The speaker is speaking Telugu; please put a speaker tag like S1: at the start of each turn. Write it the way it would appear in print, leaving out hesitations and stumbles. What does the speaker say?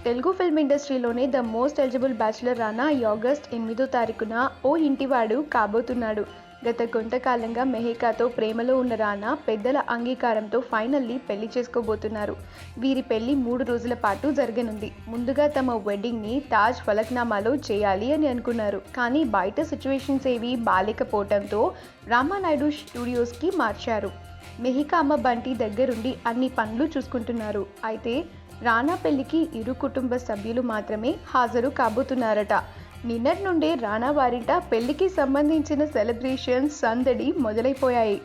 S1: తెలుగు ఫిల్మ్ ఇండస్ట్రీలోనే the most eligible bachelor Rana ఈ ఆగస్ట్ 8వ తారీఖున ఓ ఇంటివాడు కాబోతున్నాడు. గత కొంతకాలంగా మెహకాతో ప్రేమలో ఉన్న రానా పెద్దల అంగీకారంతో ఫైనల్లీ పెళ్లి చేసుకోబోతున్నారు. వీరి పెళ్లి 3 రోజుల పాటు జరగనుంది. ముందుగా తమ వెడ్డింగ్ని తాజ్ ఫలక్నామాలో చేయాలి అని అనుకున్నారు. కానీ బయట సిచ్యువేషన్స్ ఏవి బాలేకపోవడంతో రామానాయుడు స్టూడియోస్కి మార్చారు. మెహికా అమ్మ బంటి దగ్గరుండి అన్ని పనులు చూసుకుంటున్నారు. అయితే రానా పెళ్లికి ఇరు కుటుంబ సభ్యులు మాత్రమే హాజరు కాబోతున్నారట. నిన్నటి నుండే రానా వారింట పెళ్లికి సంబంధించిన సెలబ్రేషన్స్ సందడి మొదలైపోయాయి.